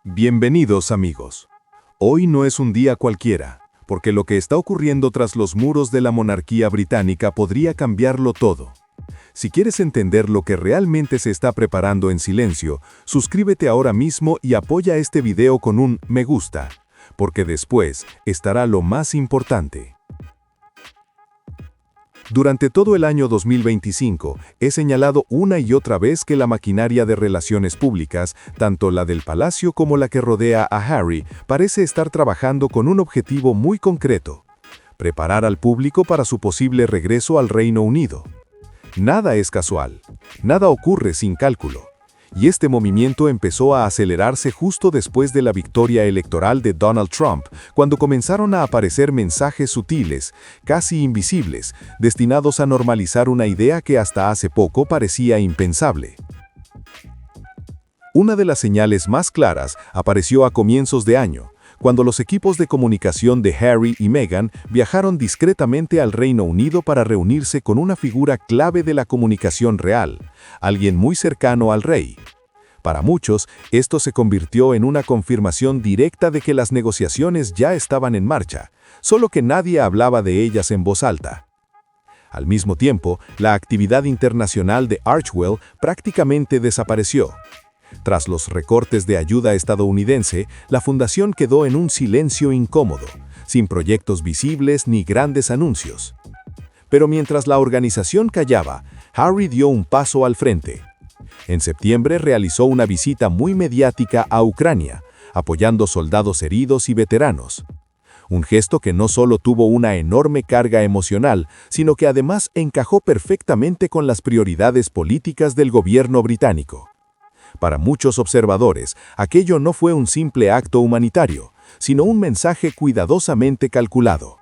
Bienvenidos amigos. Hoy no es un día cualquiera, porque lo que está ocurriendo tras los muros de la monarquía británica podría cambiarlo todo. Si quieres entender lo que realmente se está preparando en silencio, suscríbete ahora mismo y apoya este video con un me gusta, porque después estará lo más importante. Durante todo el año 2025, he señalado una y otra vez que la maquinaria de relaciones públicas, tanto la del palacio como la que rodea a Harry, parece estar trabajando con un objetivo muy concreto: preparar al público para su posible regreso al Reino Unido. Nada es casual, nada ocurre sin cálculo. Y este movimiento empezó a acelerarse justo después de la victoria electoral de Donald Trump, cuando comenzaron a aparecer mensajes sutiles, casi invisibles, destinados a normalizar una idea que hasta hace poco parecía impensable. Una de las señales más claras apareció a comienzos de año, cuando los equipos de comunicación de Harry y Meghan viajaron discretamente al Reino Unido para reunirse con una figura clave de la comunicación real, alguien muy cercano al rey. Para muchos, esto se convirtió en una confirmación directa de que las negociaciones ya estaban en marcha, solo que nadie hablaba de ellas en voz alta. Al mismo tiempo, la actividad internacional de Archewell prácticamente desapareció. Tras los recortes de ayuda estadounidense, la fundación quedó en un silencio incómodo, sin proyectos visibles ni grandes anuncios. Pero mientras la organización callaba, Harry dio un paso al frente. En septiembre realizó una visita muy mediática a Ucrania, apoyando soldados heridos y veteranos. Un gesto que no solo tuvo una enorme carga emocional, sino que además encajó perfectamente con las prioridades políticas del gobierno británico. Para muchos observadores, aquello no fue un simple acto humanitario, sino un mensaje cuidadosamente calculado.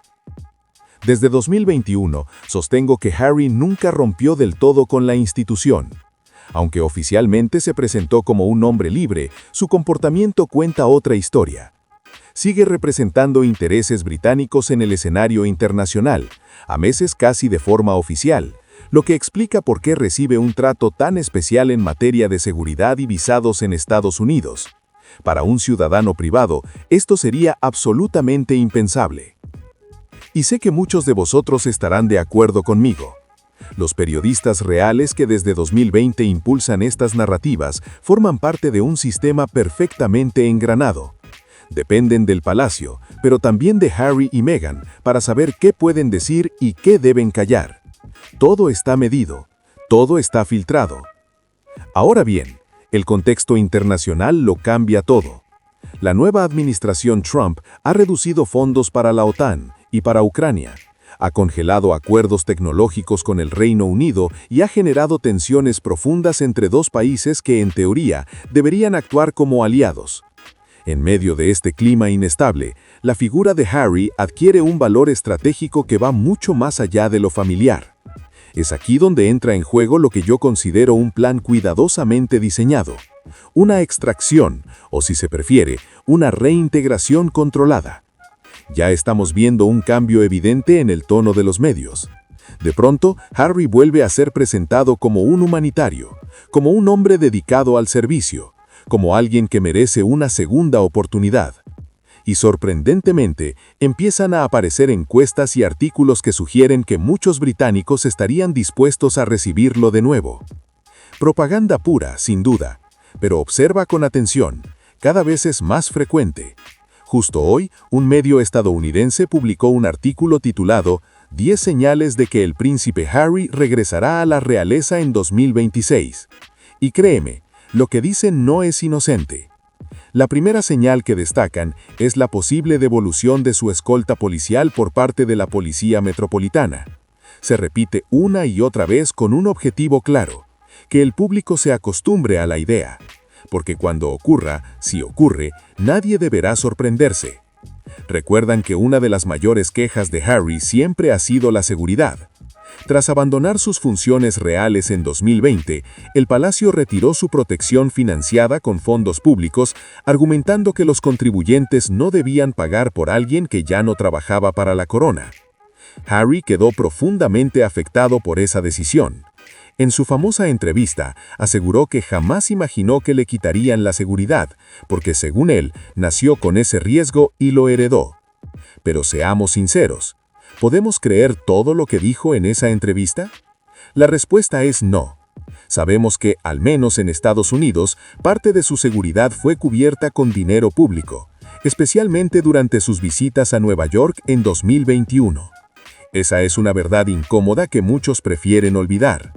Desde 2021, sostengo que Harry nunca rompió del todo con la institución. Aunque oficialmente se presentó como un hombre libre, su comportamiento cuenta otra historia. Sigue representando intereses británicos en el escenario internacional, a meses casi de forma oficial, lo que explica por qué recibe un trato tan especial en materia de seguridad y visados en Estados Unidos. Para un ciudadano privado, esto sería absolutamente impensable. Y sé que muchos de vosotros estarán de acuerdo conmigo. Los periodistas reales que desde 2020 impulsan estas narrativas forman parte de un sistema perfectamente engranado. Dependen del palacio, pero también de Harry y Meghan, para saber qué pueden decir y qué deben callar. Todo está medido, todo está filtrado. Ahora bien, el contexto internacional lo cambia todo. La nueva administración Trump ha reducido fondos para la OTAN y para Ucrania, ha congelado acuerdos tecnológicos con el Reino Unido y ha generado tensiones profundas entre dos países que, en teoría, deberían actuar como aliados. En medio de este clima inestable, la figura de Harry adquiere un valor estratégico que va mucho más allá de lo familiar. Es aquí donde entra en juego lo que yo considero un plan cuidadosamente diseñado, una extracción, o si se prefiere, una reintegración controlada. Ya estamos viendo un cambio evidente en el tono de los medios. De pronto, Harry vuelve a ser presentado como un humanitario, como un hombre dedicado al servicio, como alguien que merece una segunda oportunidad. Y sorprendentemente, empiezan a aparecer encuestas y artículos que sugieren que muchos británicos estarían dispuestos a recibirlo de nuevo. Propaganda pura, sin duda, pero observa con atención, cada vez es más frecuente. Justo hoy, un medio estadounidense publicó un artículo titulado «10 señales de que el príncipe Harry regresará a la realeza en 2026». Y créeme, lo que dicen no es inocente. La primera señal que destacan es la posible devolución de su escolta policial por parte de la Policía Metropolitana. Se repite una y otra vez con un objetivo claro: que el público se acostumbre a la idea. Porque cuando ocurra, si ocurre, nadie deberá sorprenderse. Recuerdan que una de las mayores quejas de Harry siempre ha sido la seguridad. Tras abandonar sus funciones reales en 2020, el palacio retiró su protección financiada con fondos públicos, argumentando que los contribuyentes no debían pagar por alguien que ya no trabajaba para la corona. Harry quedó profundamente afectado por esa decisión. En su famosa entrevista, aseguró que jamás imaginó que le quitarían la seguridad, porque según él, nació con ese riesgo y lo heredó. Pero seamos sinceros, ¿podemos creer todo lo que dijo en esa entrevista? La respuesta es no. Sabemos que, al menos en Estados Unidos, parte de su seguridad fue cubierta con dinero público, especialmente durante sus visitas a Nueva York en 2021. Esa es una verdad incómoda que muchos prefieren olvidar.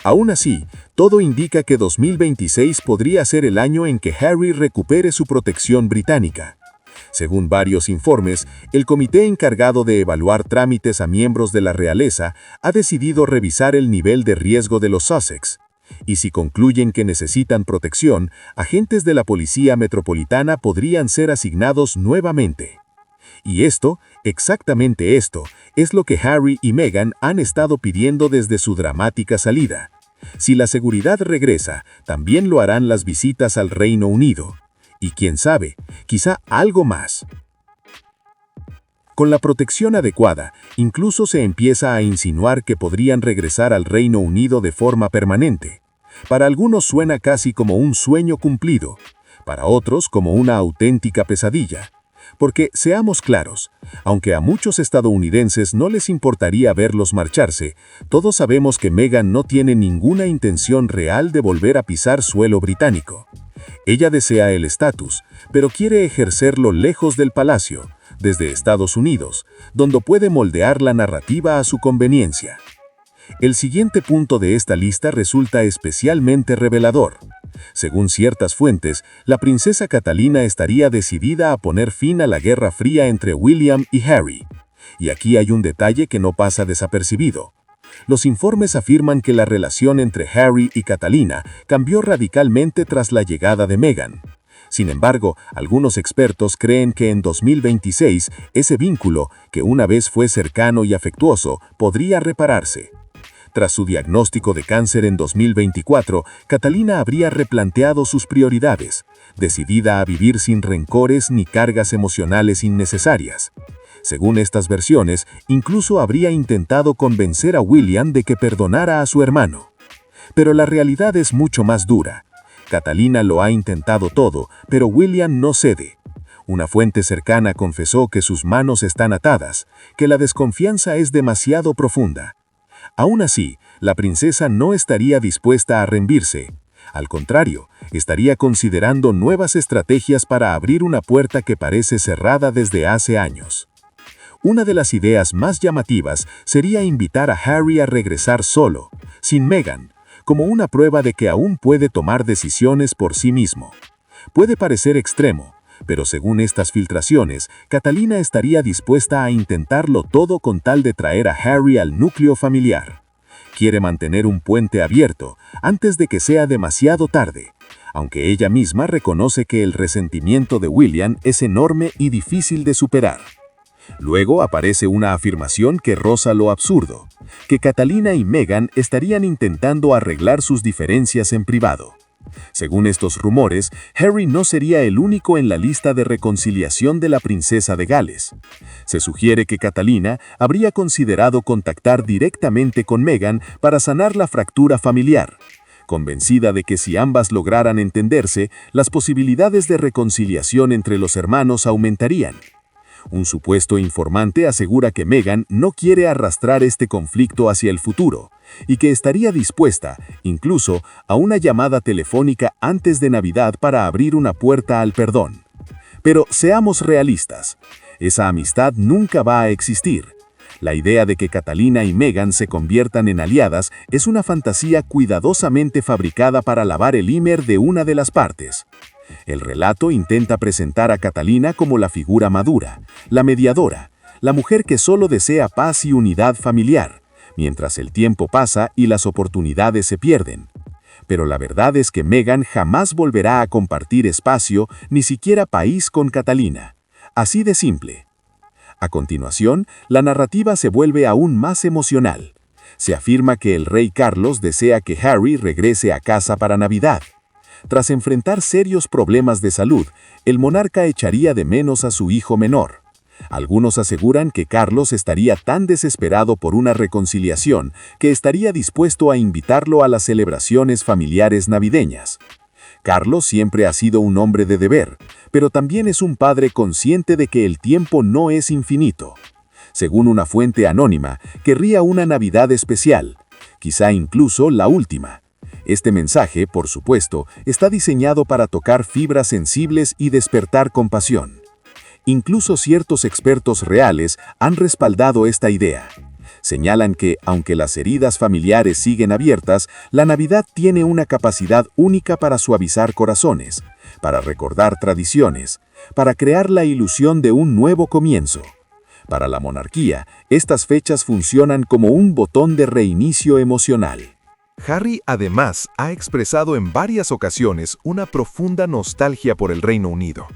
Aún así, todo indica que 2026 podría ser el año en que Harry recupere su protección británica. Según varios informes, el comité encargado de evaluar trámites a miembros de la realeza ha decidido revisar el nivel de riesgo de los Sussex. Y si concluyen que necesitan protección, agentes de la Policía Metropolitana podrían ser asignados nuevamente. Y exactamente esto, es lo que Harry y Meghan han estado pidiendo desde su dramática salida. Si la seguridad regresa, también lo harán las visitas al Reino Unido. Y quién sabe, quizá algo más. Con la protección adecuada, incluso se empieza a insinuar que podrían regresar al Reino Unido de forma permanente. Para algunos suena casi como un sueño cumplido, para otros como una auténtica pesadilla. Porque, seamos claros, aunque a muchos estadounidenses no les importaría verlos marcharse, todos sabemos que Meghan no tiene ninguna intención real de volver a pisar suelo británico. Ella desea el estatus, pero quiere ejercerlo lejos del palacio, desde Estados Unidos, donde puede moldear la narrativa a su conveniencia. El siguiente punto de esta lista resulta especialmente revelador. Según ciertas fuentes, la princesa Catalina estaría decidida a poner fin a la Guerra Fría entre William y Harry. Y aquí hay un detalle que no pasa desapercibido. Los informes afirman que la relación entre Harry y Catalina cambió radicalmente tras la llegada de Meghan. Sin embargo, algunos expertos creen que en 2026 ese vínculo, que una vez fue cercano y afectuoso, podría repararse. Tras su diagnóstico de cáncer en 2024, Catalina habría replanteado sus prioridades, decidida a vivir sin rencores ni cargas emocionales innecesarias. Según estas versiones, incluso habría intentado convencer a William de que perdonara a su hermano. Pero la realidad es mucho más dura. Catalina lo ha intentado todo, pero William no cede. Una fuente cercana confesó que sus manos están atadas, que la desconfianza es demasiado profunda. Aún así, la princesa no estaría dispuesta a rendirse. Al contrario, estaría considerando nuevas estrategias para abrir una puerta que parece cerrada desde hace años. Una de las ideas más llamativas sería invitar a Harry a regresar solo, sin Meghan, como una prueba de que aún puede tomar decisiones por sí mismo. Puede parecer extremo, pero según estas filtraciones, Catalina estaría dispuesta a intentarlo todo con tal de traer a Harry al núcleo familiar. Quiere mantener un puente abierto antes de que sea demasiado tarde, aunque ella misma reconoce que el resentimiento de William es enorme y difícil de superar. Luego aparece una afirmación que roza lo absurdo, que Catalina y Meghan estarían intentando arreglar sus diferencias en privado. Según estos rumores, Harry no sería el único en la lista de reconciliación de la princesa de Gales. Se sugiere que Catalina habría considerado contactar directamente con Meghan para sanar la fractura familiar, convencida de que si ambas lograran entenderse, las posibilidades de reconciliación entre los hermanos aumentarían. Un supuesto informante asegura que Meghan no quiere arrastrar este conflicto hacia el futuro y que estaría dispuesta, incluso, a una llamada telefónica antes de Navidad para abrir una puerta al perdón. Pero seamos realistas, esa amistad nunca va a existir. La idea de que Catalina y Meghan se conviertan en aliadas es una fantasía cuidadosamente fabricada para lavar el himer de una de las partes. El relato intenta presentar a Catalina como la figura madura, la mediadora, la mujer que solo desea paz y unidad familiar, mientras el tiempo pasa y las oportunidades se pierden. Pero la verdad es que Meghan jamás volverá a compartir espacio, ni siquiera país, con Catalina. Así de simple. A continuación, la narrativa se vuelve aún más emocional. Se afirma que el rey Carlos desea que Harry regrese a casa para Navidad. Tras enfrentar serios problemas de salud, el monarca echaría de menos a su hijo menor. Algunos aseguran que Carlos estaría tan desesperado por una reconciliación que estaría dispuesto a invitarlo a las celebraciones familiares navideñas. Carlos siempre ha sido un hombre de deber, pero también es un padre consciente de que el tiempo no es infinito. Según una fuente anónima, querría una Navidad especial, quizá incluso la última. Este mensaje, por supuesto, está diseñado para tocar fibras sensibles y despertar compasión. Incluso ciertos expertos reales han respaldado esta idea. Señalan que, aunque las heridas familiares siguen abiertas, la Navidad tiene una capacidad única para suavizar corazones, para recordar tradiciones, para crear la ilusión de un nuevo comienzo. Para la monarquía, estas fechas funcionan como un botón de reinicio emocional. Harry además ha expresado en varias ocasiones una profunda nostalgia por el Reino Unido.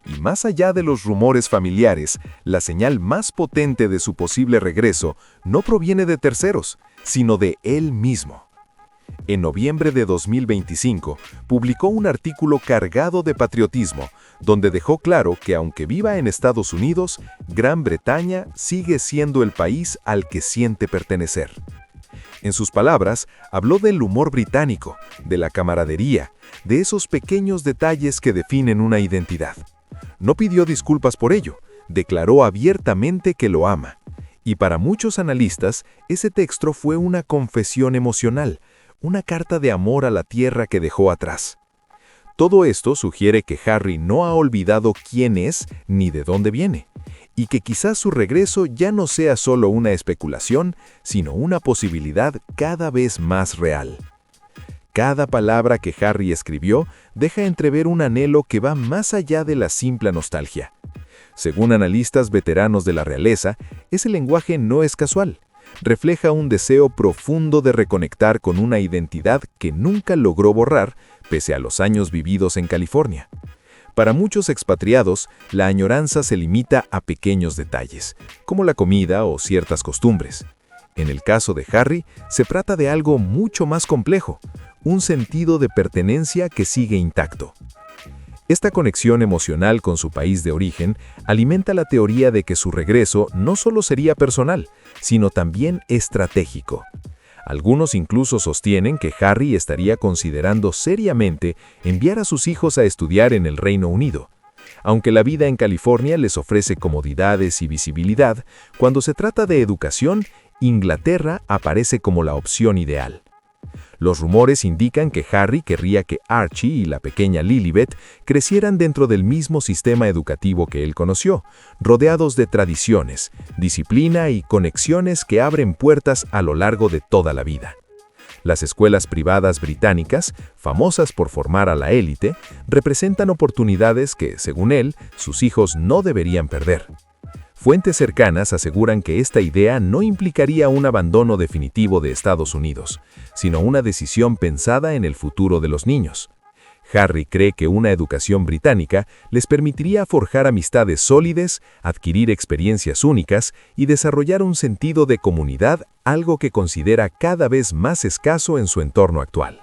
Y más allá de los rumores familiares, la señal más potente de su posible regreso no proviene de terceros, sino de él mismo. En noviembre de 2025, publicó un artículo cargado de patriotismo, donde dejó claro que aunque viva en Estados Unidos, Gran Bretaña sigue siendo el país al que siente pertenecer. En sus palabras, habló del humor británico, de la camaradería, de esos pequeños detalles que definen una identidad. No pidió disculpas por ello, declaró abiertamente que lo ama. Y para muchos analistas, ese texto fue una confesión emocional, una carta de amor a la tierra que dejó atrás. Todo esto sugiere que Harry no ha olvidado quién es ni de dónde viene, y que quizás su regreso ya no sea solo una especulación, sino una posibilidad cada vez más real. Cada palabra que Harry escribió deja entrever un anhelo que va más allá de la simple nostalgia. Según analistas veteranos de la realeza, ese lenguaje no es casual. Refleja un deseo profundo de reconectar con una identidad que nunca logró borrar, pese a los años vividos en California. Para muchos expatriados, la añoranza se limita a pequeños detalles, como la comida o ciertas costumbres. En el caso de Harry, se trata de algo mucho más complejo, un sentido de pertenencia que sigue intacto. Esta conexión emocional con su país de origen alimenta la teoría de que su regreso no solo sería personal, sino también estratégico. Algunos incluso sostienen que Harry estaría considerando seriamente enviar a sus hijos a estudiar en el Reino Unido. Aunque la vida en California les ofrece comodidades y visibilidad, cuando se trata de educación, Inglaterra aparece como la opción ideal. Los rumores indican que Harry querría que Archie y la pequeña Lilibet crecieran dentro del mismo sistema educativo que él conoció, rodeados de tradiciones, disciplina y conexiones que abren puertas a lo largo de toda la vida. Las escuelas privadas británicas, famosas por formar a la élite, representan oportunidades que, según él, sus hijos no deberían perder. Fuentes cercanas aseguran que esta idea no implicaría un abandono definitivo de Estados Unidos, sino una decisión pensada en el futuro de los niños. Harry cree que una educación británica les permitiría forjar amistades sólidas, adquirir experiencias únicas y desarrollar un sentido de comunidad, algo que considera cada vez más escaso en su entorno actual.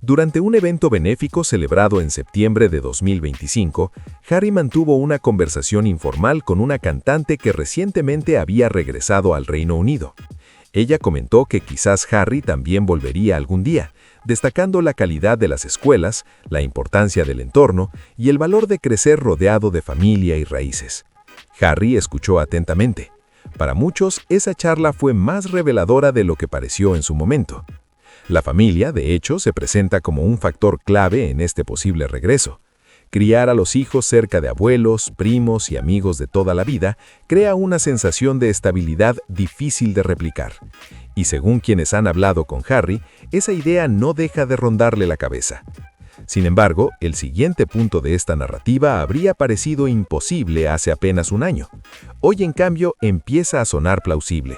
Durante un evento benéfico celebrado en septiembre de 2025, Harry mantuvo una conversación informal con una cantante que recientemente había regresado al Reino Unido. Ella comentó que quizás Harry también volvería algún día, destacando la calidad de las escuelas, la importancia del entorno y el valor de crecer rodeado de familia y raíces. Harry escuchó atentamente. Para muchos, esa charla fue más reveladora de lo que pareció en su momento. La familia, de hecho, se presenta como un factor clave en este posible regreso. Criar a los hijos cerca de abuelos, primos y amigos de toda la vida crea una sensación de estabilidad difícil de replicar. Y según quienes han hablado con Harry, esa idea no deja de rondarle la cabeza. Sin embargo, el siguiente punto de esta narrativa habría parecido imposible hace apenas un año. Hoy, en cambio, empieza a sonar plausible.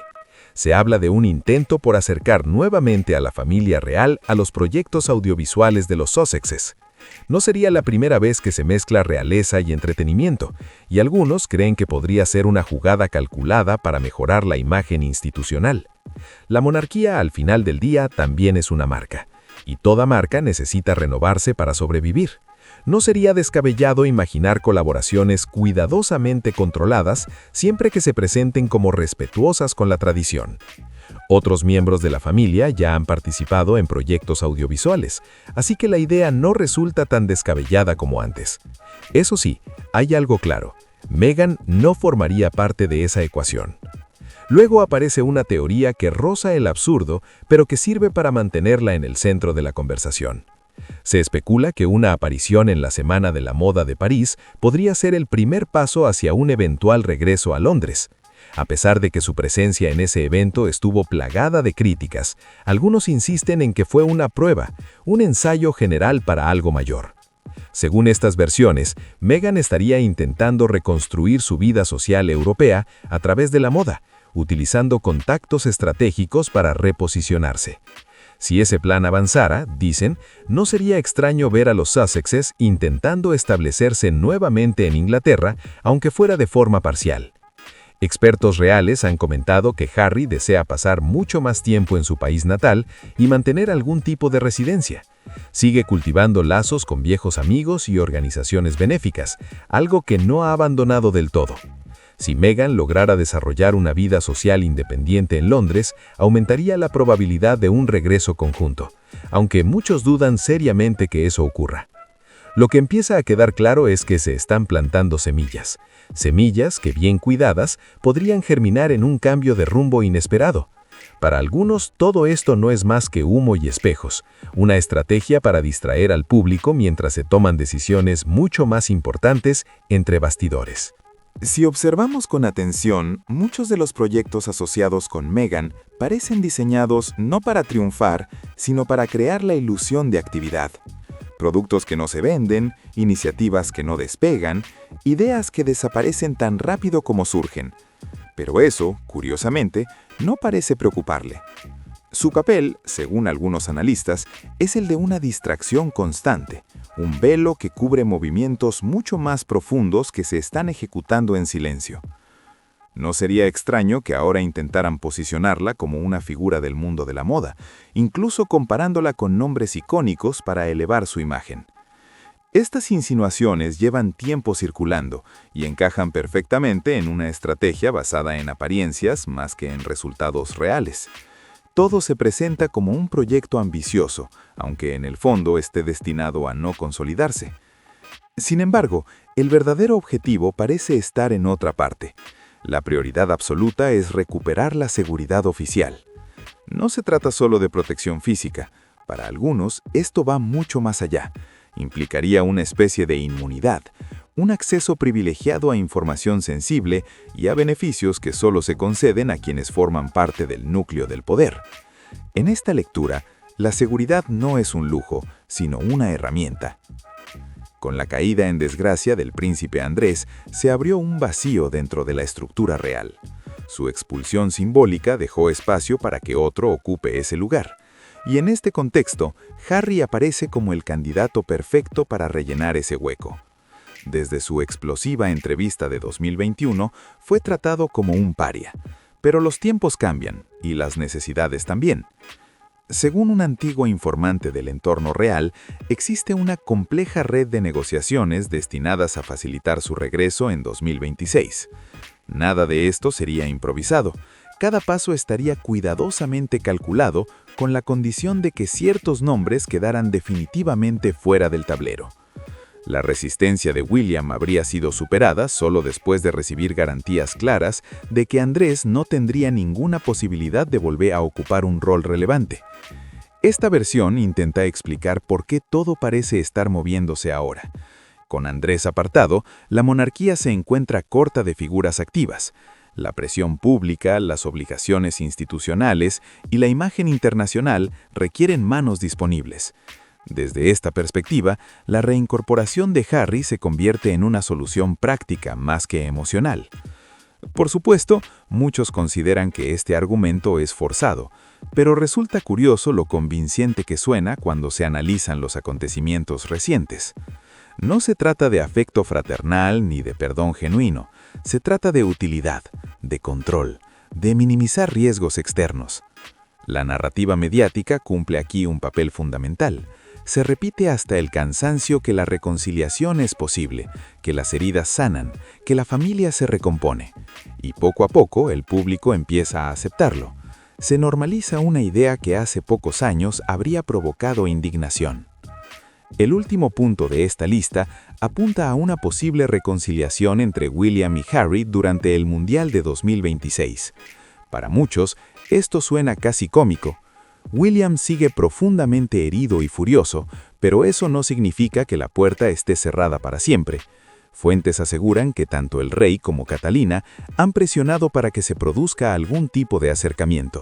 Se habla de un intento por acercar nuevamente a la familia real a los proyectos audiovisuales de los Sussexes. No sería la primera vez que se mezcla realeza y entretenimiento, y algunos creen que podría ser una jugada calculada para mejorar la imagen institucional. La monarquía, al final del día, también es una marca, y toda marca necesita renovarse para sobrevivir. No sería descabellado imaginar colaboraciones cuidadosamente controladas siempre que se presenten como respetuosas con la tradición. Otros miembros de la familia ya han participado en proyectos audiovisuales, así que la idea no resulta tan descabellada como antes. Eso sí, hay algo claro: Meghan no formaría parte de esa ecuación. Luego aparece una teoría que roza el absurdo, pero que sirve para mantenerla en el centro de la conversación. Se especula que una aparición en la Semana de la Moda de París podría ser el primer paso hacia un eventual regreso a Londres. A pesar de que su presencia en ese evento estuvo plagada de críticas, algunos insisten en que fue una prueba, un ensayo general para algo mayor. Según estas versiones, Meghan estaría intentando reconstruir su vida social europea a través de la moda, utilizando contactos estratégicos para reposicionarse. Si ese plan avanzara, dicen, no sería extraño ver a los Sussexes intentando establecerse nuevamente en Inglaterra, aunque fuera de forma parcial. Expertos reales han comentado que Harry desea pasar mucho más tiempo en su país natal y mantener algún tipo de residencia. Sigue cultivando lazos con viejos amigos y organizaciones benéficas, algo que no ha abandonado del todo. Si Meghan lograra desarrollar una vida social independiente en Londres, aumentaría la probabilidad de un regreso conjunto, aunque muchos dudan seriamente que eso ocurra. Lo que empieza a quedar claro es que se están plantando semillas que, bien cuidadas, podrían germinar en un cambio de rumbo inesperado. Para algunos, todo esto no es más que humo y espejos, una estrategia para distraer al público mientras se toman decisiones mucho más importantes entre bastidores. Si observamos con atención, muchos de los proyectos asociados con Meghan parecen diseñados no para triunfar, sino para crear la ilusión de actividad. Productos que no se venden, iniciativas que no despegan, ideas que desaparecen tan rápido como surgen. Pero eso, curiosamente, no parece preocuparle. Su papel, según algunos analistas, es el de una distracción constante, un velo que cubre movimientos mucho más profundos que se están ejecutando en silencio. No sería extraño que ahora intentaran posicionarla como una figura del mundo de la moda, incluso comparándola con nombres icónicos para elevar su imagen. Estas insinuaciones llevan tiempo circulando y encajan perfectamente en una estrategia basada en apariencias más que en resultados reales. Todo se presenta como un proyecto ambicioso, aunque en el fondo esté destinado a no consolidarse. Sin embargo, el verdadero objetivo parece estar en otra parte. La prioridad absoluta es recuperar la seguridad oficial. No se trata solo de protección física. Para algunos, esto va mucho más allá. Implicaría una especie de inmunidad, un acceso privilegiado a información sensible y a beneficios que solo se conceden a quienes forman parte del núcleo del poder. En esta lectura, la seguridad no es un lujo, sino una herramienta. Con la caída en desgracia del príncipe Andrés, se abrió un vacío dentro de la estructura real. Su expulsión simbólica dejó espacio para que otro ocupe ese lugar. Y en este contexto, Harry aparece como el candidato perfecto para rellenar ese hueco. Desde su explosiva entrevista de 2021, fue tratado como un paria. Pero los tiempos cambian, y las necesidades también. Según un antiguo informante del entorno real, existe una compleja red de negociaciones destinadas a facilitar su regreso en 2026. Nada de esto sería improvisado. Cada paso estaría cuidadosamente calculado con la condición de que ciertos nombres quedaran definitivamente fuera del tablero. La resistencia de William habría sido superada solo después de recibir garantías claras de que Andrés no tendría ninguna posibilidad de volver a ocupar un rol relevante. Esta versión intenta explicar por qué todo parece estar moviéndose ahora. Con Andrés apartado, la monarquía se encuentra corta de figuras activas. La presión pública, las obligaciones institucionales y la imagen internacional requieren manos disponibles. Desde esta perspectiva, la reincorporación de Harry se convierte en una solución práctica más que emocional. Por supuesto, muchos consideran que este argumento es forzado, pero resulta curioso lo convincente que suena cuando se analizan los acontecimientos recientes. No se trata de afecto fraternal ni de perdón genuino, se trata de utilidad, de control, de minimizar riesgos externos. La narrativa mediática cumple aquí un papel fundamental. se repite hasta el cansancio que la reconciliación es posible, que las heridas sanan, que la familia se recompone. Y poco a poco el público empieza a aceptarlo. Se normaliza una idea que hace pocos años habría provocado indignación. El último punto de esta lista apunta a una posible reconciliación entre William y Harry durante el Mundial de 2026. Para muchos, esto suena casi cómico. William sigue profundamente herido y furioso, pero eso no significa que la puerta esté cerrada para siempre. Fuentes aseguran que tanto el rey como Catalina han presionado para que se produzca algún tipo de acercamiento.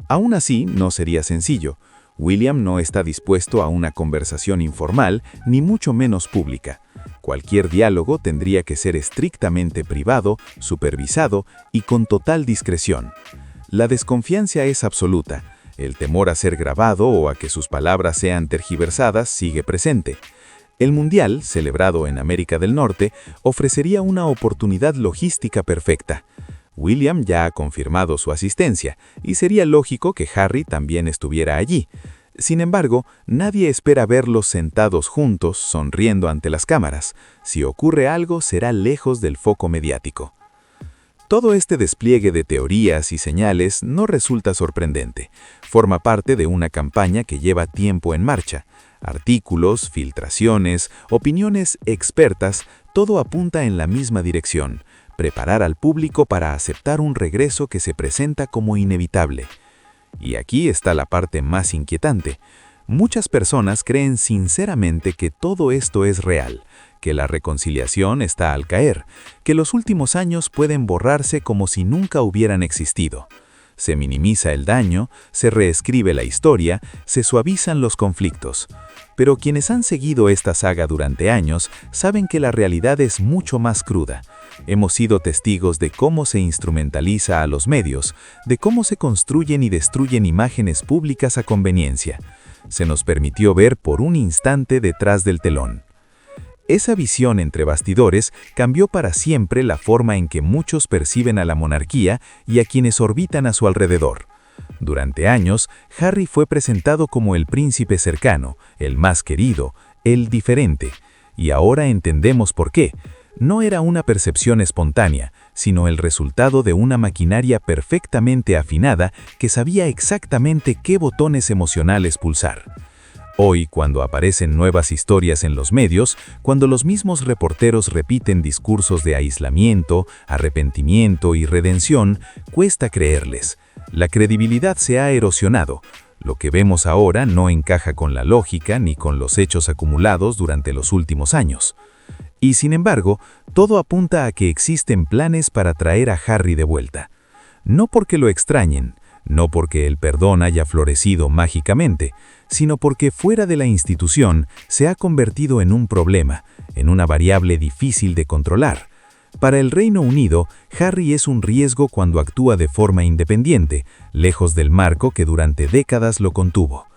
Aún así, no sería sencillo. William no está dispuesto a una conversación informal, ni mucho menos pública. Cualquier diálogo tendría que ser estrictamente privado, supervisado y con total discreción. La desconfianza es absoluta. El temor a ser grabado o a que sus palabras sean tergiversadas sigue presente. El Mundial, celebrado en América del Norte, ofrecería una oportunidad logística perfecta. William ya ha confirmado su asistencia, y sería lógico que Harry también estuviera allí. Sin embargo, nadie espera verlos sentados juntos, sonriendo ante las cámaras. Si ocurre algo, será lejos del foco mediático. Todo este despliegue de teorías y señales no resulta sorprendente. Forma parte de una campaña que lleva tiempo en marcha. Artículos, filtraciones, opiniones expertas, todo apunta en la misma dirección: preparar al público para aceptar un regreso que se presenta como inevitable. Y aquí está la parte más inquietante. Muchas personas creen sinceramente que todo esto es real, que la reconciliación está al caer, que los últimos años pueden borrarse como si nunca hubieran existido. Se minimiza el daño, se reescribe la historia, se suavizan los conflictos. Pero quienes han seguido esta saga durante años saben que la realidad es mucho más cruda. Hemos sido testigos de cómo se instrumentaliza a los medios, de cómo se construyen y destruyen imágenes públicas a conveniencia. Se nos permitió ver por un instante detrás del telón. Esa visión entre bastidores cambió para siempre la forma en que muchos perciben a la monarquía y a quienes orbitan a su alrededor. Durante años, Harry fue presentado como el príncipe cercano, el más querido, el diferente. Y ahora entendemos por qué. No era una percepción espontánea, sino el resultado de una maquinaria perfectamente afinada que sabía exactamente qué botones emocionales pulsar. Hoy, cuando aparecen nuevas historias en los medios, cuando los mismos reporteros repiten discursos de aislamiento, arrepentimiento y redención, cuesta creerles. La credibilidad se ha erosionado. Lo que vemos ahora no encaja con la lógica ni con los hechos acumulados durante los últimos años. Y sin embargo, todo apunta a que existen planes para traer a Harry de vuelta. No porque lo extrañen, no porque el perdón haya florecido mágicamente, sino porque fuera de la institución se ha convertido en un problema, en una variable difícil de controlar. Para el Reino Unido, Harry es un riesgo cuando actúa de forma independiente, lejos del marco que durante décadas lo contuvo.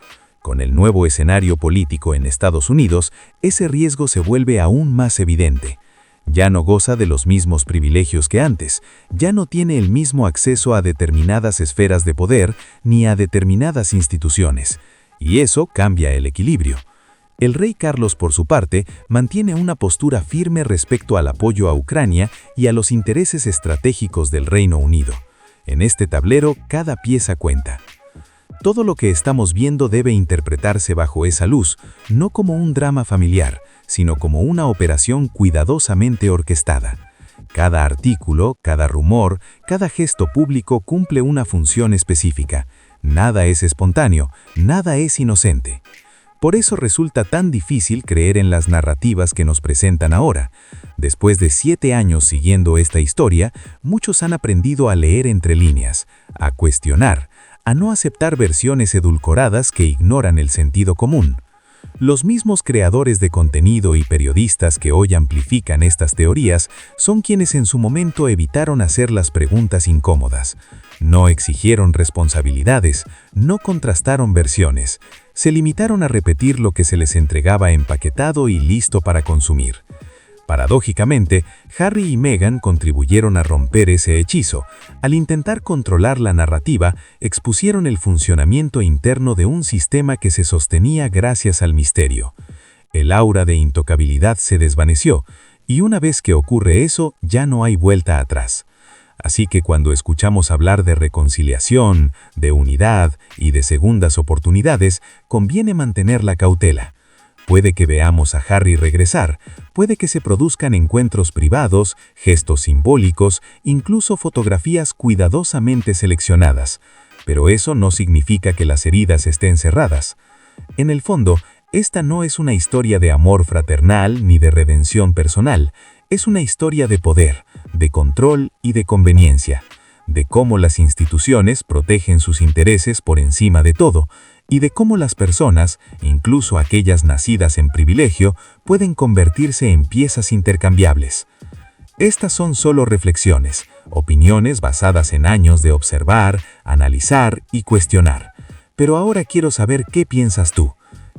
Con el nuevo escenario político en Estados Unidos, ese riesgo se vuelve aún más evidente. Ya no goza de los mismos privilegios que antes, ya no tiene el mismo acceso a determinadas esferas de poder ni a determinadas instituciones, y eso cambia el equilibrio. El rey Carlos, por su parte, mantiene una postura firme respecto al apoyo a Ucrania y a los intereses estratégicos del Reino Unido. En este tablero, cada pieza cuenta. Todo lo que estamos viendo debe interpretarse bajo esa luz, no como un drama familiar, sino como una operación cuidadosamente orquestada. Cada artículo, cada rumor, cada gesto público cumple una función específica. Nada es espontáneo, nada es inocente. Por eso resulta tan difícil creer en las narrativas que nos presentan ahora. Después de 7 años siguiendo esta historia, muchos han aprendido a leer entre líneas, a cuestionar, a no aceptar versiones edulcoradas que ignoran el sentido común. Los mismos creadores de contenido y periodistas que hoy amplifican estas teorías son quienes en su momento evitaron hacer las preguntas incómodas. No exigieron responsabilidades, no contrastaron versiones, se limitaron a repetir lo que se les entregaba empaquetado y listo para consumir. Paradójicamente, Harry y Meghan contribuyeron a romper ese hechizo. Al intentar controlar la narrativa, expusieron el funcionamiento interno de un sistema que se sostenía gracias al misterio. El aura de intocabilidad se desvaneció, y una vez que ocurre eso, ya no hay vuelta atrás. Así que cuando escuchamos hablar de reconciliación, de unidad y de segundas oportunidades, conviene mantener la cautela. Puede que veamos a Harry regresar, puede que se produzcan encuentros privados, gestos simbólicos, incluso fotografías cuidadosamente seleccionadas. Pero eso no significa que las heridas estén cerradas. En el fondo, esta no es una historia de amor fraternal ni de redención personal, es una historia de poder, de control y de conveniencia, de cómo las instituciones protegen sus intereses por encima de todo, y de cómo las personas, incluso aquellas nacidas en privilegio, pueden convertirse en piezas intercambiables. Estas son solo reflexiones, opiniones basadas en años de observar, analizar y cuestionar. Pero ahora quiero saber qué piensas tú.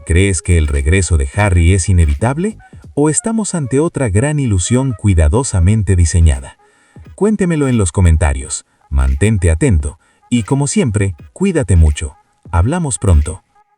¿Crees que el regreso de Harry es inevitable? ¿O estamos ante otra gran ilusión cuidadosamente diseñada? Cuéntemelo en los comentarios. Mantente atento. Y como siempre, cuídate mucho. Hablamos pronto.